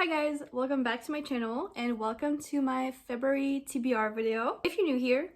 Hi guys, welcome back to my channel and welcome to my February TBR video. If you're new here,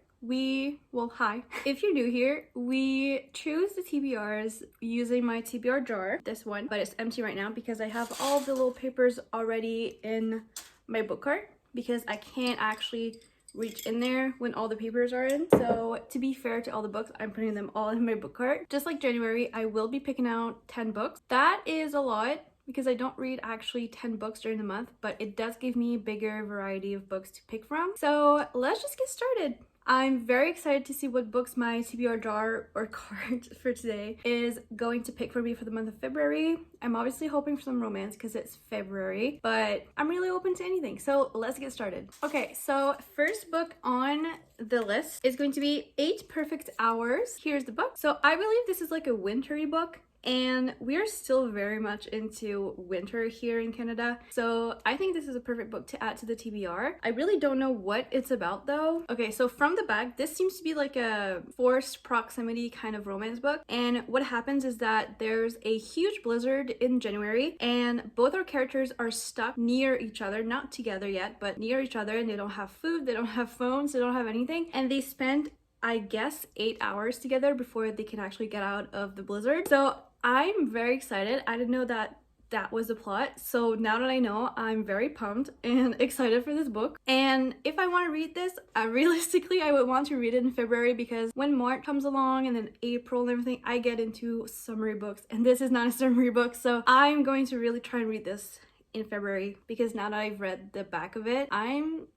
hi. If you're new here, we choose the TBRs using my TBR jar, this one, but it's empty right now because I have all the little papers already in my book cart because I can't actually reach in there when all the papers are in. So to be fair to all the books, I'm putting them all in my book cart. Just like January, I will be picking out 10 books. That is a lot because I don't read actually 10 books during the month, but it does give me a bigger variety of books to pick from. So let's just get started. I'm very excited to see what books my TBR jar or cart for today is going to pick for me for the month of February. I'm obviously hoping for some romance because it's February, but I'm really open to anything. So let's get started. Okay, so first book on the list is going to be 8 Perfect Hours. Here's the book. So I believe this is like a wintry book. And we are still very much into winter here in Canada. So I think this is a perfect book to add to the TBR. I really don't know what it's about though. Okay, so from the back, this seems to be like a forced proximity kind of romance book. And what happens is that there's a huge blizzard in January and both our characters are stuck near each other, not together yet, but near each other, and they don't have food, they don't have phones, they don't have anything. And they spend, I guess, 8 hours together before they can actually get out of the blizzard. So I'm very excited. I didn't know that that was the plot. So now that I know, I'm very pumped and excited for this book. And if I want to read this, realistically, I would want to read it in February because when March comes along and then April and everything, I get into summery books. And this is not a summery book. So I'm going to really try and read this in February because now that I've read the back of it, I'm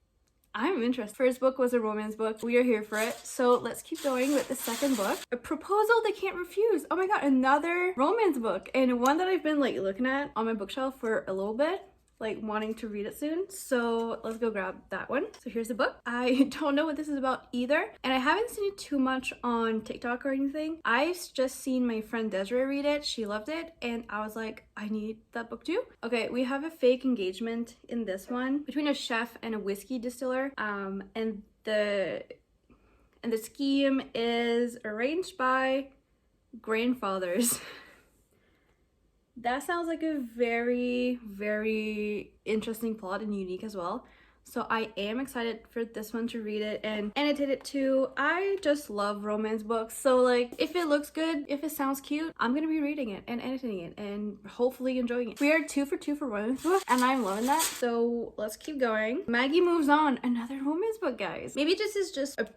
interested. First book was a romance book. We are here for it. So let's keep going with the second book. A Proposal They Can't Refuse. Oh my god, another romance book. And one that I've been like looking at on my bookshelf for a little bit, like wanting to read it soon. So let's go grab that one. So here's the book. I don't know what this is about either. And I haven't seen it too much on TikTok or anything. I've just seen my friend Desiree read it. She loved it. And I was like, I need that book too. Okay, we have a fake engagement in this one between a chef and a whiskey distiller. And the scheme is arranged by grandfathers. That sounds like a very, very interesting plot and unique as well. So I am excited for this one to read it and annotate it too. I just love romance books. So like if it looks good, if it sounds cute, I'm gonna be reading it and annotating it and hopefully enjoying it. We are 2 for 2 for romance books and I'm loving that. So let's keep going. Maggie Moves On, another romance book, guys. Maybe this is just a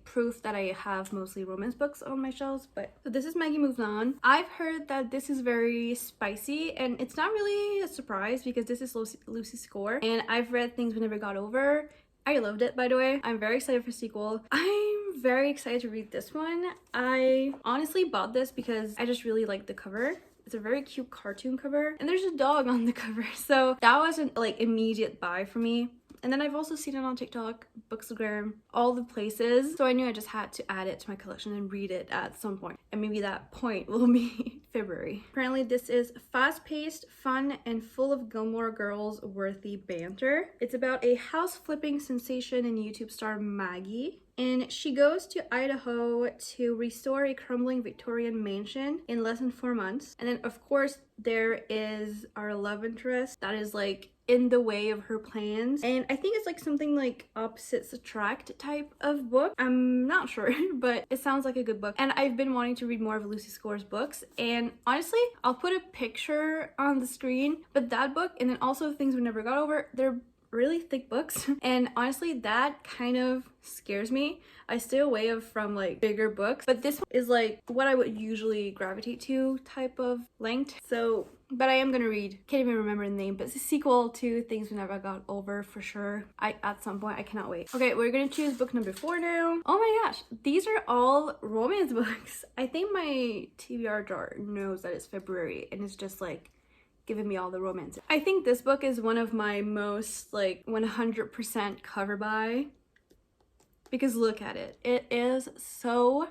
proof that I have mostly romance books on my shelves, but so this is Maggie Moves On. I've heard that this is very spicy and it's not really a surprise because this is Lucy Score and I've read Things We Never Got Over. I loved it, by the way. I'm very excited for sequel. I'm very excited to read this one. I honestly bought this because I just really like the cover. It's a very cute cartoon cover and there's a dog on the cover, so that wasn't like immediate buy for me. And then I've also seen it on TikTok, Bookstagram, all the places. So I knew I just had to add it to my collection and read it at some point. And maybe that point will be February. Apparently this is fast-paced, fun, and full of Gilmore Girls worthy banter. It's about a house-flipping sensation in YouTube star Maggie. And she goes to Idaho to restore a crumbling Victorian mansion in less than 4 months. And then of course there is our love interest that is like in the way of her plans, and I think it's like something like opposites attract type of book. I'm not sure, but it sounds like a good book, and I've been wanting to read more of Lucy Score's books. And honestly, I'll put a picture on the screen, but that book and then also Things We Never Got Over, they're really thick books, and honestly that kind of scares me. I stay away from like bigger books, but this one is like what I would usually gravitate to type of length. So but I am gonna read, can't even remember the name, but it's a sequel to Things We Never Got Over for sure. At some point, I cannot wait. Okay, we're gonna choose book number 4 now. Oh my gosh, these are all romance books. I think my TBR jar knows that it's February and it's just like giving me all the romance. I think this book is one of my most like 100% cover buy because look at it. It is so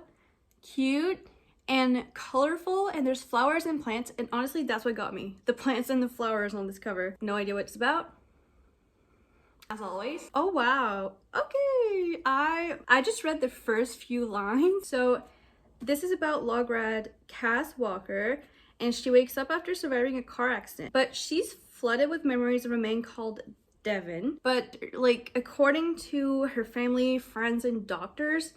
cute and colorful, and there's flowers and plants, and honestly that's what got me. The plants and the flowers on this cover. No idea what it's about, as always. Oh wow, okay. I just read the first few lines. So this is about log rad Cass Walker, and she wakes up after surviving a car accident. But she's flooded with memories of a man called Devin. But like, according to her family, friends, and doctors,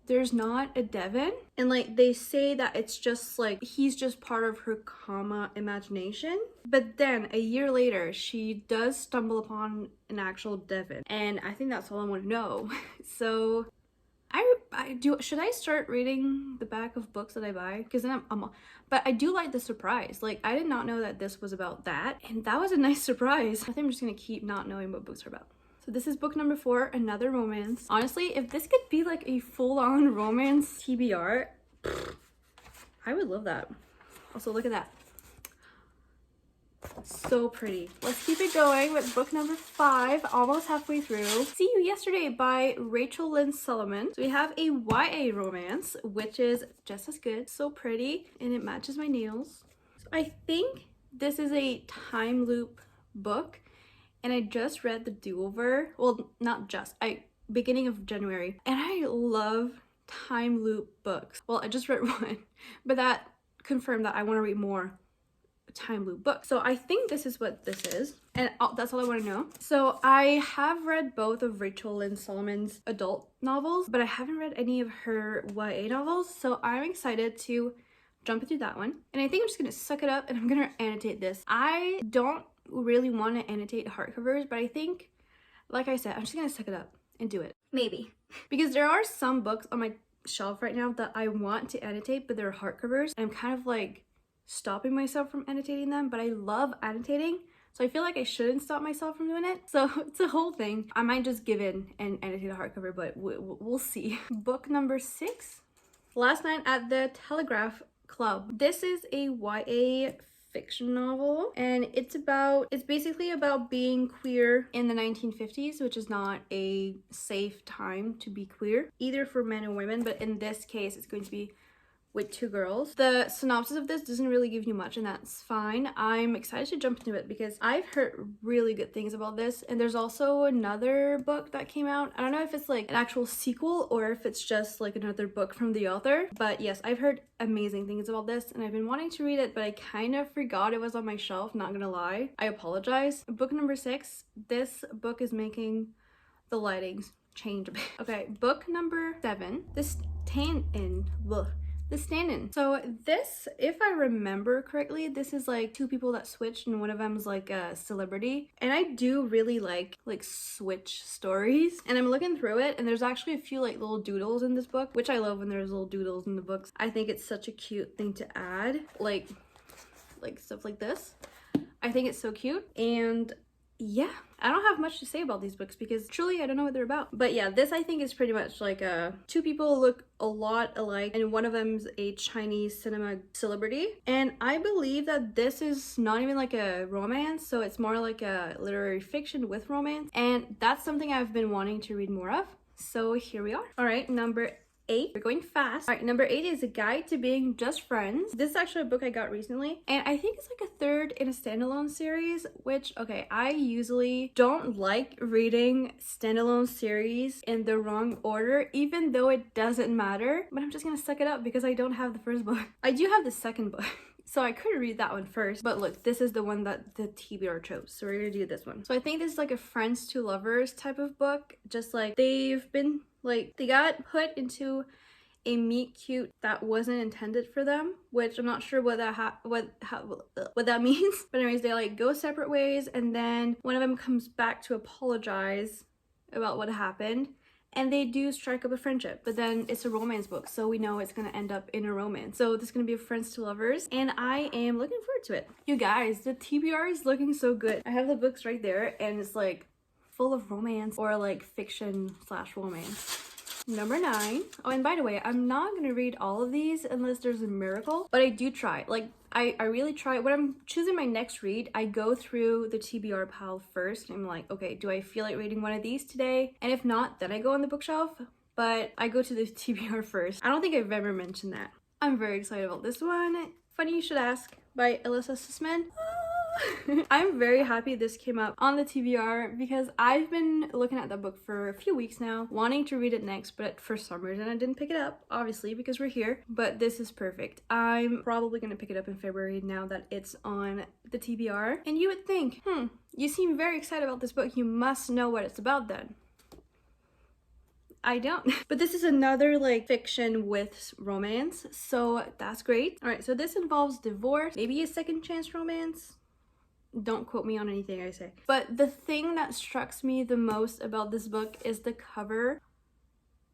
there's not a Devin. And like, they say that it's just like, he's just part of her coma imagination. But then a year later, she does stumble upon an actual Devin. And I think that's all I want to know. So should I start reading the back of books that I buy? Because then but I do like the surprise. Like, I did not know that this was about that, and that was a nice surprise. I think I'm just gonna keep not knowing what books are about. So this is book number 4, another romance. Honestly, if this could be like a full-on romance TBR, I would love that. Also, look at that. So pretty. Let's keep it going with book number 5, almost halfway through. See You Yesterday by Rachel Lynn Solomon. So we have a YA romance, which is just as good. So pretty, and it matches my nails. So I think this is a time loop book, and I just read The Do-Over. Well, not just, beginning of January, and I love time loop books. Well, I just read one, but that confirmed that I want to read more time loop book. So I think this is what this is, and that's all I want to know. So I have read both of Rachel Lynn Solomon's adult novels, but I haven't read any of her YA novels, so I'm excited to jump into that one. And I think I'm just gonna suck it up and I'm gonna annotate this. I don't really want to annotate hardcovers, but I think, like I said, I'm just gonna suck it up and do it. Maybe. Because there are some books on my shelf right now that I want to annotate, but they're hardcovers, and I'm kind of like stopping myself from annotating them, but I love annotating, so I feel like I shouldn't stop myself from doing it. So it's a whole thing. I might just give in and annotate a hardcover, but we'll see. Book number 6, Last Night at the Telegraph Club. This is a YA fiction novel, and it's basically about being queer in the 1950s, which is not a safe time to be queer, either for men or women, but in this case it's going to be with 2 girls. The synopsis of this doesn't really give you much, and that's fine. I'm excited to jump into it because I've heard really good things about this, and there's also another book that came out. I don't know if it's like an actual sequel or if it's just like another book from the author, but yes, I've heard amazing things about this, and I've been wanting to read it, but I kind of forgot it was on my shelf, not gonna lie. I apologize. Book number 6, this book is making the lightings change a bit. Okay, book number 7, The Stand-In. So this, if I remember correctly, this is like 2 people that switched, and one of them is like a celebrity. And I do really like switch stories. And I'm looking through it, and there's actually a few like little doodles in this book, which I love when there's little doodles in the books. I think it's such a cute thing to add, like stuff like this. I think it's so cute. And yeah, I don't have much to say about these books because truly I don't know what they're about. But yeah, this I think is pretty much like 2 people look a lot alike, and one of them's a Chinese cinema celebrity. And I believe that this is not even like a romance, so it's more like a literary fiction with romance, and that's something I've been wanting to read more of. So here we are. All right, number 8. We're going fast. All right, number 8 is A Guide to Being Just Friends. This is actually a book I got recently, and I think it's like a 3rd in a standalone series, which, okay, I usually don't like reading standalone series in the wrong order, even though it doesn't matter, but I'm just gonna suck it up because I don't have the first book. I do have the second book. So I could read that one first, but look, this is the one that the TBR chose, so we're gonna do this one. So I think this is like a friends to lovers type of book, just like they've been like, they got put into a meet cute that wasn't intended for them, which I'm not sure what that means. But anyways, they like go separate ways, and then one of them comes back to apologize about what happened, and they do strike up a friendship. But then it's a romance book, so we know it's gonna end up in a romance. So this is gonna be a friends to lovers, and I am looking forward to it. You guys, the TBR is looking so good. I have the books right there, and it's like full of romance or like fiction / romance. Number 9. Oh, and by the way, I'm not gonna read all of these unless there's a miracle, but I do try. Like, I really try. When I'm choosing my next read, I go through the TBR pile first, and I'm like, okay, do I feel like reading one of these today? And if not, then I go on the bookshelf, but I go to the TBR first. I don't think I've ever mentioned that. I'm very excited about this one. Funny You Should Ask by Alyssa Sussman. I'm very happy this came up on the TBR because I've been looking at that book for a few weeks now, wanting to read it next, but for some reason I didn't pick it up, obviously because we're here, but this is perfect. I'm probably gonna pick it up in February now that it's on the TBR. And you would think, you seem very excited about this book, you must know what it's about then. I don't. But this is another like fiction with romance, so that's great. All right, so this involves divorce, maybe a second chance romance. Don't quote me on anything I say. But the thing that strikes me the most about this book is the cover.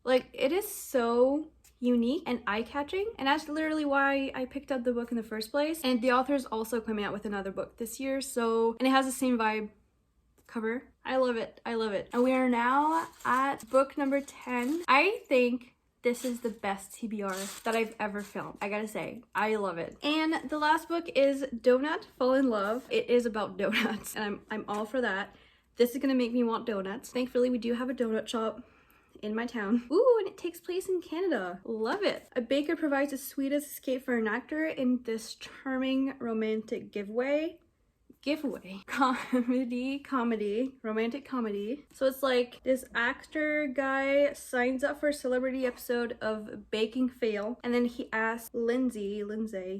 Like, it is so unique and eye-catching, and that's literally why I picked up the book in the first place. And the author is also coming out with another book this year, so, and it has the same vibe. Cover. I love it. I love it. And we are now at book number 10. I think this is the best TBR that I've ever filmed. I gotta say, I love it. And the last book is Donut Fall in Love. It is about donuts, and I'm all for that. This is gonna make me want donuts. Thankfully, we do have a donut shop in my town. Ooh, and it takes place in Canada. Love it. A baker provides the sweetest escape for an actor in this charming romantic giveaway, romantic comedy. So it's like this actor guy signs up for a celebrity episode of Baking Fail, and then he asks Lindsay,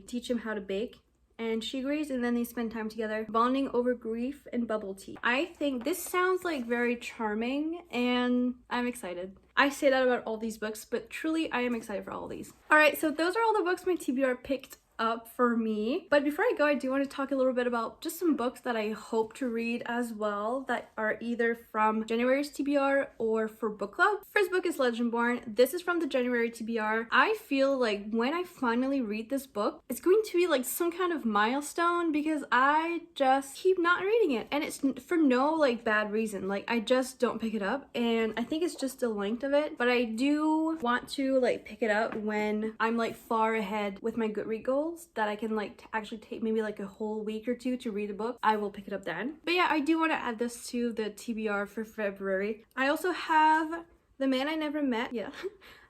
teach him how to bake. And she agrees, and then they spend time together bonding over grief and bubble tea. I think this sounds like very charming, and I'm excited. I say that about all these books, but truly I am excited for all these. All right, so those are all the books my TBR picked up for me. But before I go, I do want to talk a little bit about just some books that I hope to read as well that are either from January's TBR or for book club. First book is Legendborn. This is from the January TBR. I feel like when I finally read this book, it's going to be like some kind of milestone because I just keep not reading it, and it's for no like bad reason. Like, I just don't pick it up, and I think it's just the length of it. But I do want to like pick it up when I'm like far ahead with my Goodreads goals, that I can like actually take maybe like a whole week or two to read a book. I will pick it up then. But yeah, I do want to add this to the TBR for February. I also have The Man I Never Met. Yeah,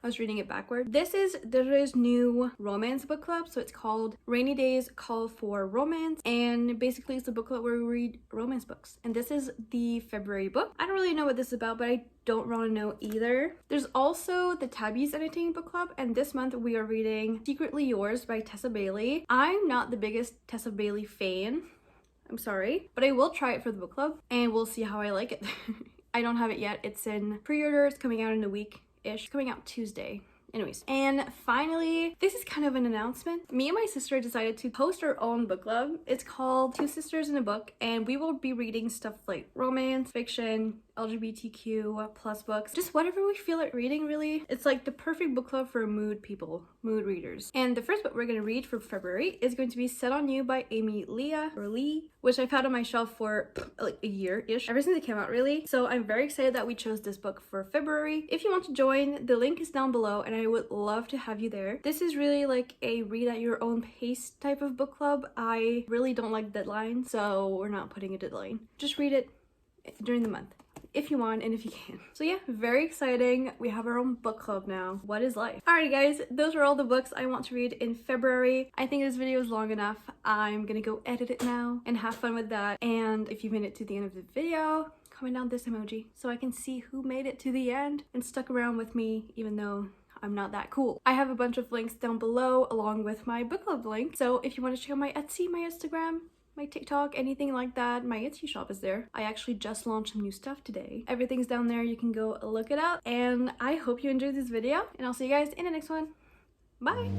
I was reading it backward. This is Deirdre's new romance book club, so it's called Rainy Days Call for Romance, and basically it's a book club where we read romance books. And this is the February book. I don't really know what this is about, but I don't want to know either. There's also the Tabby's Entertaining Book Club, and this month we are reading Secretly Yours by Tessa Bailey. I'm not the biggest Tessa Bailey fan, I'm sorry, but I will try it for the book club and we'll see how I like it. I don't have it yet. It's in pre-order. It's coming out in a week-ish. Coming out Tuesday. Anyways, and finally, this is kind of an announcement. Me and my sister decided to host our own book club. It's called Two Sisters in a Book, and we will be reading stuff like romance, fiction, LGBTQ plus books, just whatever we feel like reading, really. It's like the perfect book club for mood people, mood readers. And the first book we're gonna read for February is going to be Set on You by Amy Lee, which I've had on my shelf for like a year-ish, ever since it came out, really. So I'm very excited that we chose this book for February. If you want to join, the link is down below, and I would love to have you there. This is really like a read at your own pace type of book club. I really don't like deadlines, so we're not putting a deadline. Just read it during the month, if you want and if you can. So yeah, very exciting. We have our own book club now. What is life? Alright guys, those are all the books I want to read in February. I think this video is long enough. I'm gonna go edit it now and have fun with that. And if you made it to the end of the video, comment down this emoji so I can see who made it to the end and stuck around with me even though I'm not that cool. I have a bunch of links down below along with my book club link. So if you want to check out my Etsy, my Instagram, my TikTok, anything like that, my Etsy shop is there. I actually just launched some new stuff today. Everything's down there. You can go look it up. And I hope you enjoyed this video, and I'll see you guys in the next one. Bye!